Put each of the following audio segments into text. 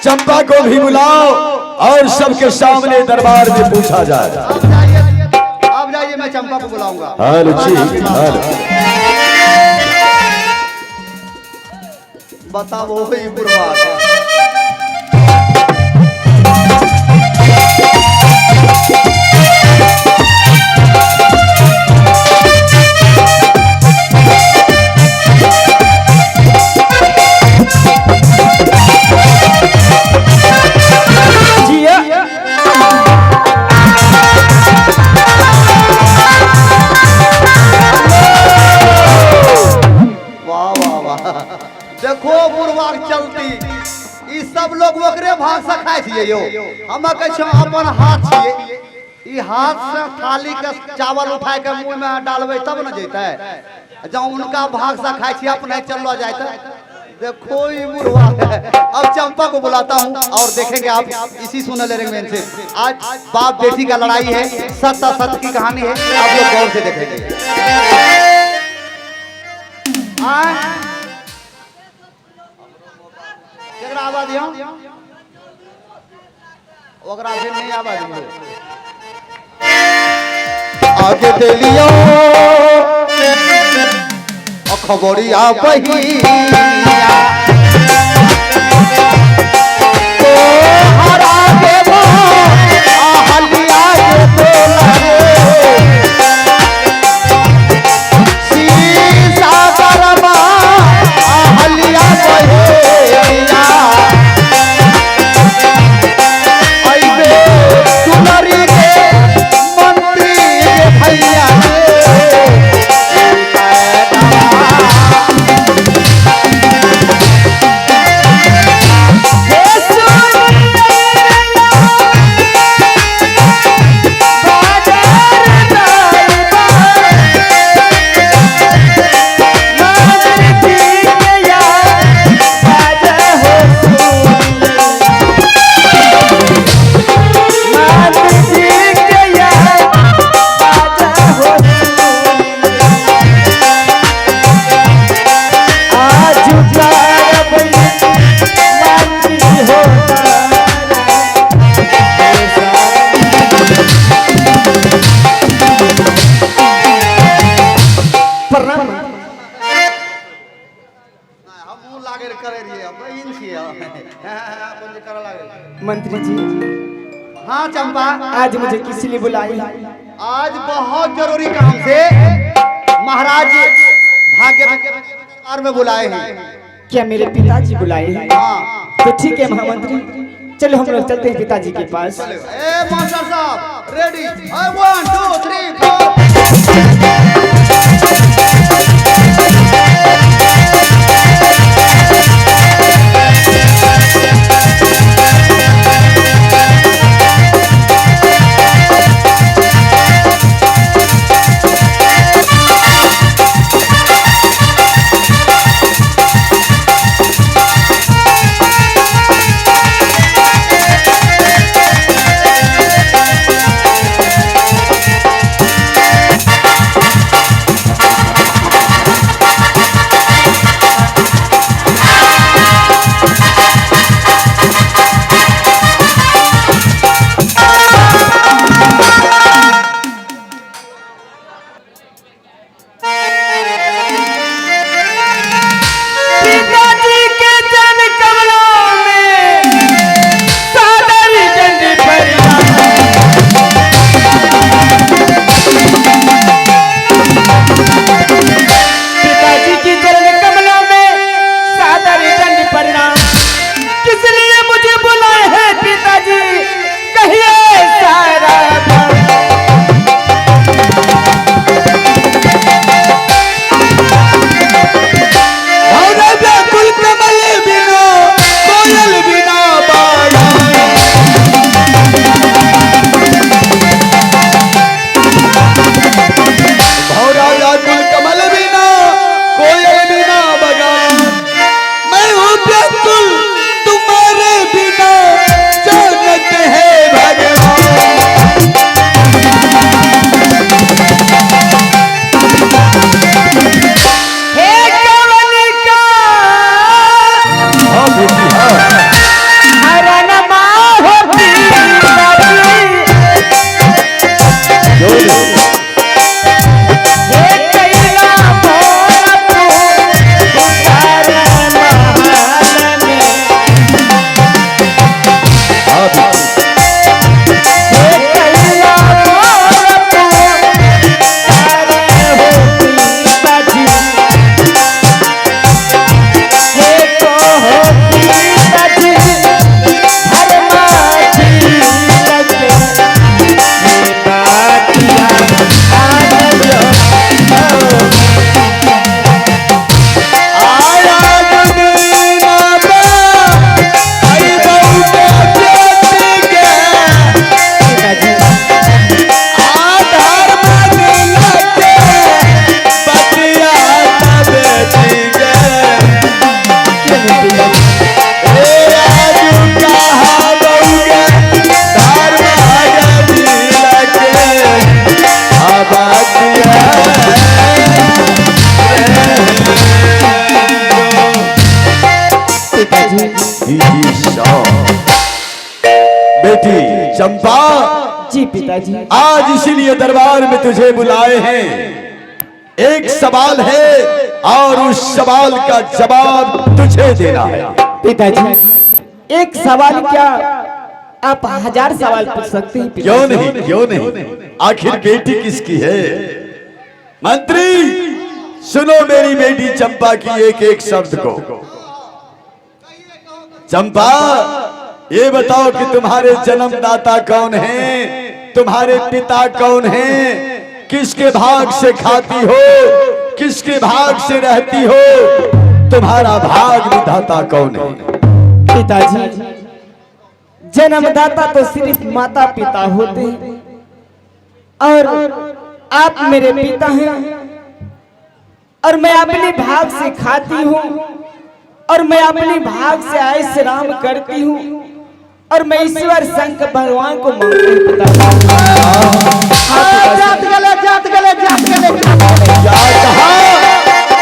चंपा को भी बुलाओ और सबके सामने दरबार में पूछा जाए। आप जाइए, मैं चंपा को बुलाऊंगा। हाल ठीक हाल। बताओ वही बुढ़वा है। देखो बुढ़वा चलती ई सब लोग ओकरे भाग से खाए छिए यो। हम कह छ अपन हाथ छिए, ई हाथ से थाली के चावल उठा के मुंह में डालबे तब न जैते। जब उनका भाग से खाए छिए अपने चलो जाते। देखो ई बुढ़वा है। अब चंपा को बुलाता हूँ और देखेंगे आप इसी सुनल रेंगमेंट से। आज बाप बेटी का लड़ाई है, सत्य सत्य की कहानी है, आप लोग गौर से देखेंगे। आवाज ओकरा फिर नहीं आवाज आगे दे लियो खबरिया बहिया तो हरा देबो आहलिया के तोला सीसा बरमा आहलिया बहिया आइबे सुनरी के मंत्री भैया मंत्री जी। हाँ चंपा, आज मुझे किसी ने बुलाई? आज बहुत जरूरी काम से महाराज भाग्य दरबार में बुलाए हैं। क्या मेरे पिताजी बुलाए हैं? हाँ। तो ठीक है महामंत्री, चलो हम लोग चलते हैं पिताजी के पास। ए मास्टर साहब रेडी, 1 2 3 4। भीगी शाम। बेटी चंपा, जी पिताजी। आज इसीलिए दरबार में तुझे बुलाए हैं। एक सवाल है और उस सवाल का जवाब तुझे देना है। पिताजी एक सवाल क्या, आप 1000 सवाल पूछ सकते हैं। क्यों नहीं, क्यों नहीं, आखिर बेटी किसकी है? मंत्री सुनो मेरी बेटी चंपा की एक एक शब्द को। चंपा ये बताओ कि तुम्हारे जन्मदाता कौन है, तुम्हारे पिता कौन है, किसके भाग से खाती हो, किसके भाग से रहती हो, तुम्हारा भाग विधाता कौन है? पिताजी जन्मदाता तो सिर्फ माता पिता होते हैं और आप मेरे पिता हैं और मैं अपने भाग से खाती हूँ और मैं अपने भाग से ऐश राम करती हूँ और मैं ईश्वर शंकर भगवान को मांगती हूँ पिताजी। जात गले जात गले जात गले। क्या कहा?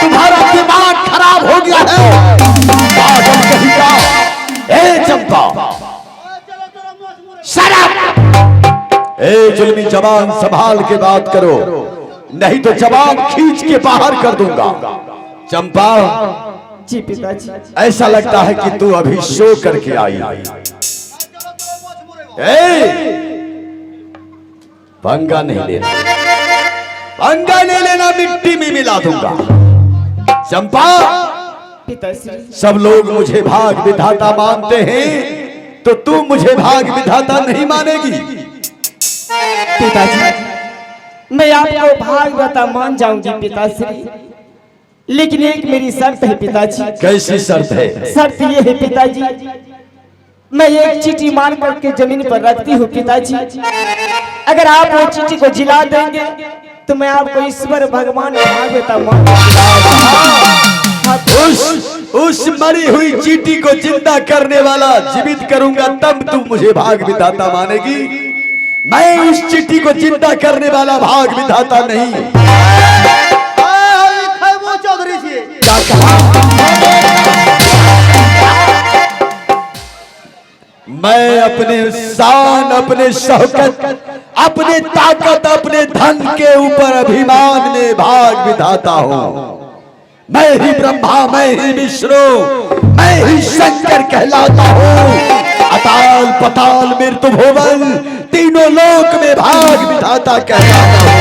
तुम्हारा दिमाग खराब हो गया है पागल कहीं का। ए चंपा शराब, ए जुल्मी जवान संभाल के बात करो नहीं तो जवान खींच के बाहर कर दूंगा। चंपा जी पिताजी। ऐसा लगता है कि तू अभी शो करके आई। ए पंगा नहीं लेना, पंगा नहीं लेना, मिट्टी में मिला दूंगा। चंपा पिताजी सब लोग मुझे भाग विधाता मानते हैं तो तू मुझे भाग विधाता नहीं मानेगी। पिताजी मैं आपको भागवता मान जाऊंगी पिताश्री, लेकिन एक मेरी शर्त है पिताजी। कैसी शर्त है? शर्त ये है पिताजी, मैं एक चीटी मार करके जमीन पर रखती हूँ पिताजी। अगर आप वो चीटी को जिला देंगे तो मैं आपको ईश्वर भगवान भागवता मान उस मरी हुई चीटी को जिंदा करने वाला जीवित करूंगा तब तू मुझे भाग विधाता मानेगी। मैं उस चीटी को जिंदा करने वाला भाग विधाता नहीं। चौधरी जी क्या कहा? मैं अपने शान, अपने शौकत, अपने ताकत, अपने धन के ऊपर अभिमान में भाग विधाता हूँ। मैं ही ब्रह्मा, मैं ही विष्णु, मैं ही शंकर कहलाता हूँ। अताल पताल मृत्यु भुवन तीनों लोक में भाग विधाता कहलाता हूँ।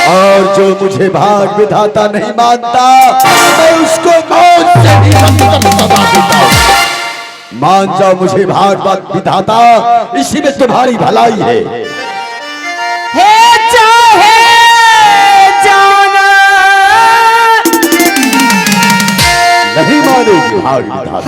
और जो मुझे भाग विधाता नहीं मानता मैं उसको मौत से भी बदतर सजा देता हूँ। मान जाओ मुझे भाग विधाता, इसी में तुम्हारी भलाई है। नहीं मानेगी भाग विधाता।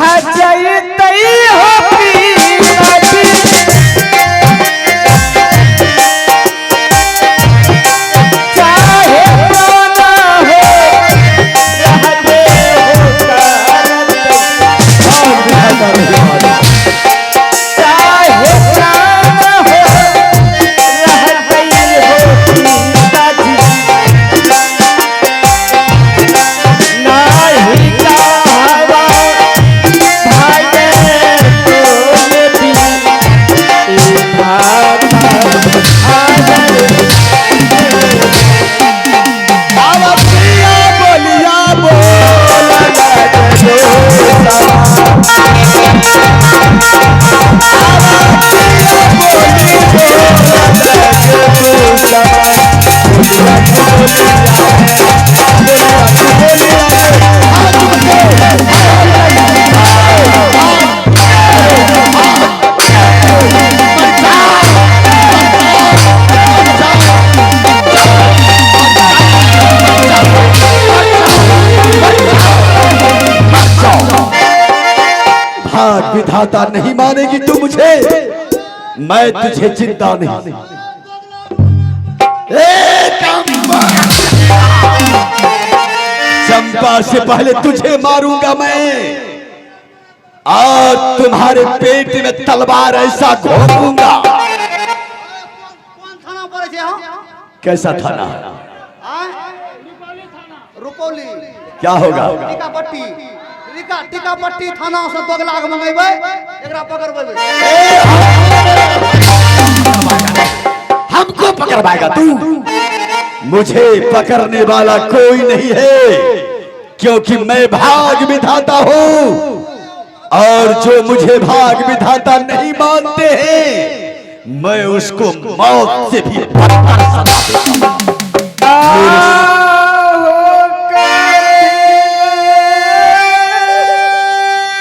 विधाता नहीं मानेगी तू मुझे, मैं तुझे जिंदा नहीं। चंपा से पहले तुझे मारूंगा मैं और तुम्हारे पेट में तलवार ऐसा घोंपूंगा। कौन थाना पर है? कैसा थाना? रुपौली। क्या होगा? टीकापट्टी टीका टीका पट्टी थाना से बगला के मंगेबै एकरा पकड़बै हमको पकड़वाएगा तू? मुझे पकड़ने वाला कोई नहीं है, क्योंकि मैं भाग विधाता हूँ, और जो मुझे भाग विधाता नहीं मानते हैं मैं उसको मौत से भी बदतर सजा देता हूं।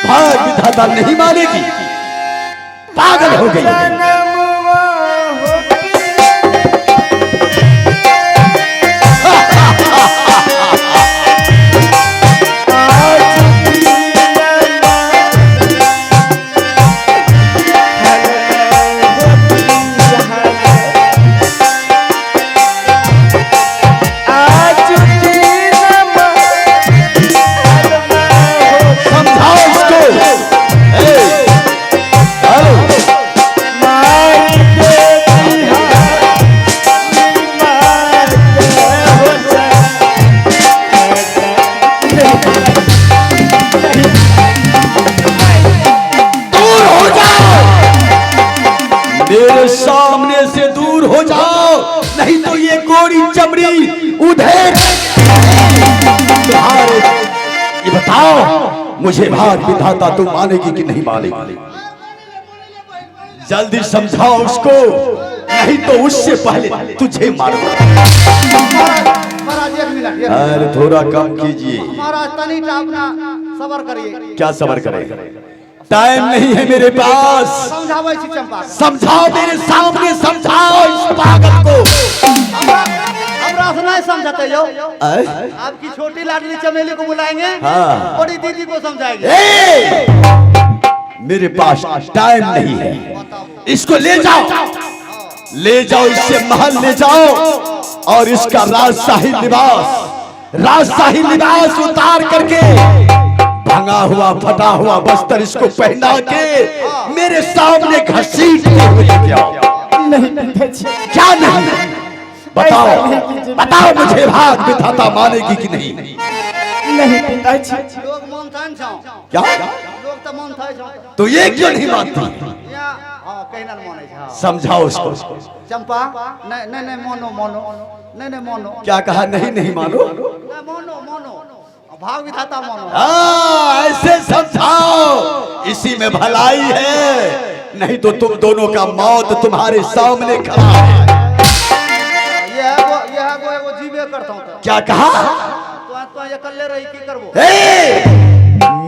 भाग विधाता नहीं मानेगी, पागल हो गई है। मेरे सामने से दूर हो जाओ, नहीं तो ये गोरी चमड़ी उधेड़ तुम्हारे। ये बताओ मुझे भाग विधाता तू मानेगी कि नहीं मानेगी? जल्दी समझाओ उसको, नहीं तो उससे पहले तुझे मारूंगा। महाराज 1 मिनट अरे थोड़ा कम कीजिए महाराज, तनी अपना सबर करिए। क्या सबर करे? टाइम नहीं है मेरे पास। समझावे छी चंपा, समझाओ मेरे सामने, समझाओ इस पागल को। हमरा से नहीं समझाते यो। आपकी छोटी लाडली चमेली को बुलाएंगे, हाँ। बड़ी दीदी को समझाएंगे। मेरे पास टाइम नहीं है, इसको ले जाओ, ले जाओ, इससे महल ले जाओ, और इसका राजशाही लिबास उतार करके भंगा हुआ फटा हुआ बस्तर इसको पहना के मेरे सामने घसीटते हुए लेके आओ। नहीं क्या नहीं? बताओ बताओ, मुझे भाग विधाता मानेगी कि नहीं? नहीं पिताजी। लोग मन थान छौ क्या लोग तो मन थाय छौ, तो ये क्यों नहीं मानती? या हां कहना माने छौ। समझाओ उसको। चंपा नहीं नहीं मोनो नहीं नहीं मोनो। क्या कहा? नहीं नहीं मानो, नहीं मोनो भाग विधाता मानो। हाँ ऐसे समझाओ, इसी में भलाई है, नहीं तो तुम दोनों का मौत तुम्हारे सामने खड़ा है। ये एगो जीवे करता हूं। क्या कहा? तो ये कल्ले रही की करबो?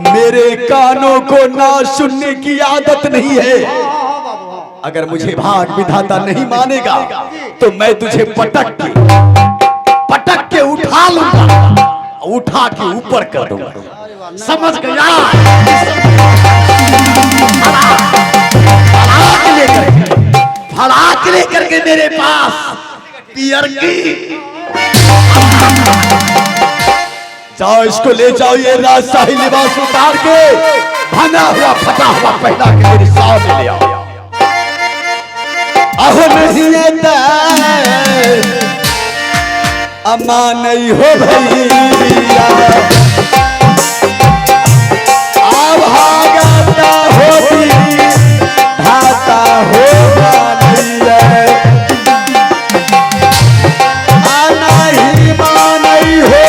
मेरे कानों को ना सुनने की आदत नहीं है। हां बाबू हां। अगर मुझे भाग विधाता नहीं मानेगा तो मैं तुझे पटक के उठा लूंगा, उठा के ऊपर कर दूंगा, समझ गया? फड़ाक लेकर के मेरे पास पियर की जाओ, इसको ले जाओ, ये राजशाही लिबास उतार के भना हुआ फटा हुआ पहना के मेरे सामने ले आओ। अहो नहीं अम्मा नहीं हो भैया, अब भागता होती भाता हो आना ही मानी हो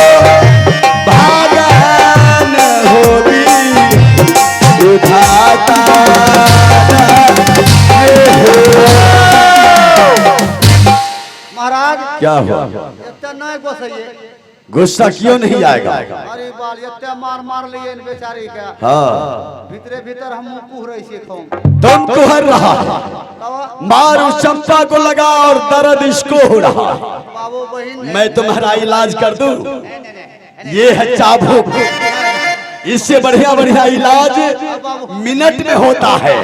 भागन होती उठाता महाराज। क्या हुआ? इतना नहीं गोसइए, गुस्सा क्यों नहीं आएगा? अरे बाल इतना मार लिए इन बेचारी का। हाँ भीतरे भीतर हम कुह रही से खाऊं। तुम कुहर रहा, मार उस चंपा को लगा और दर्द इसको हो रहा। बाबू बहन मैं तुम्हारा इलाज कर दूं? ये है चाबुक, इससे बढ़िया बढ़िया इलाज मिनट में होता है।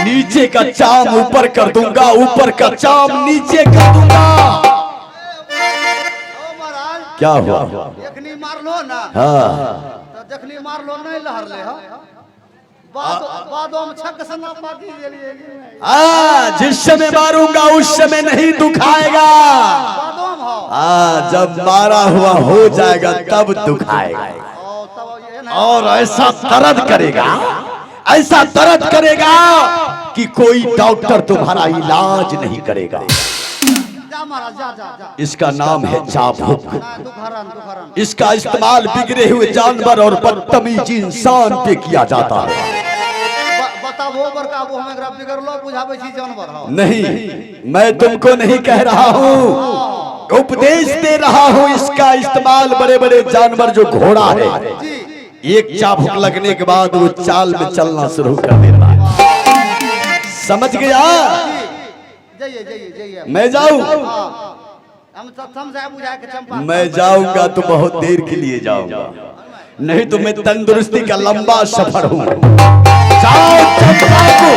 नीचे का चाम ऊपर कर दूंगा, ऊपर का चाम नीचे कर दूंगा। क्या हुआ? जखनी मार लो ना, हाँ तो जखनी मार लो नहीं लहर ले हा। बाद में छक सना पाती लिए। जिस समय मारूंगा उस समय नहीं दुखाएगा। बादों जब मारा हुआ हो जाएगा तब दुखाएगा और ऐसा दर्द करेगा, ऐसा दर्द करेगा कि कोई डॉक्टर तुम्हारा इलाज नहीं करेगा। जा महाराज जा जा जा। इसका नाम है चाबुक। दुखहरण इसका इस्तेमाल बिगड़े हुए जानवर और बदतमीज इंसान पे किया जाता है। बताबो बरका वो हमें ग्राफ बिगड़ लो बुझावे छी जानवर हो। नहीं, मैं तुमको नहीं कह रहा हूँ, उपदेश दे रहा हूँ। इसका इस्तेमाल बड़े बड़े जानवर जो घोड़ा है, एक चाबुक लगने के बाद वो चाल में चलना शुरू कर देता है। समझ गया? जाइए जाइए जाइए। मैं जाऊं? हम सब समझा बुझा के चंपा। मैं जाऊंगा तो बहुत देर के लिए जाऊंगा, नहीं तो मैं तंदुरुस्ती का लंबा सफर हूँ। जाओ चंपा को।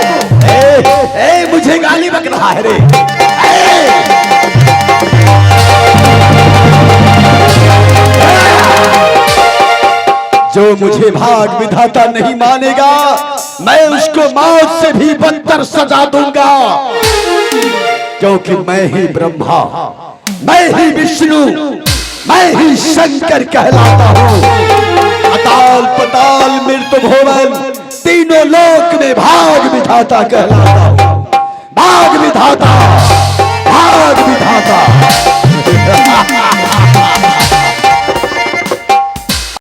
ए, मुझे गाली बक रहा है रे। जो मुझे भाग विधाता नहीं मानेगा, मैं उसको मौत से भी बदतर सजा दूंगा, क्योंकि मैं ही ब्रह्मा, मैं ही विष्णु, मैं ही शंकर कहलाता हूँ। अताल पताल मृत्यु भुवन तीनों लोक में भाग विधाता कहलाता हूँ। भाग विधाता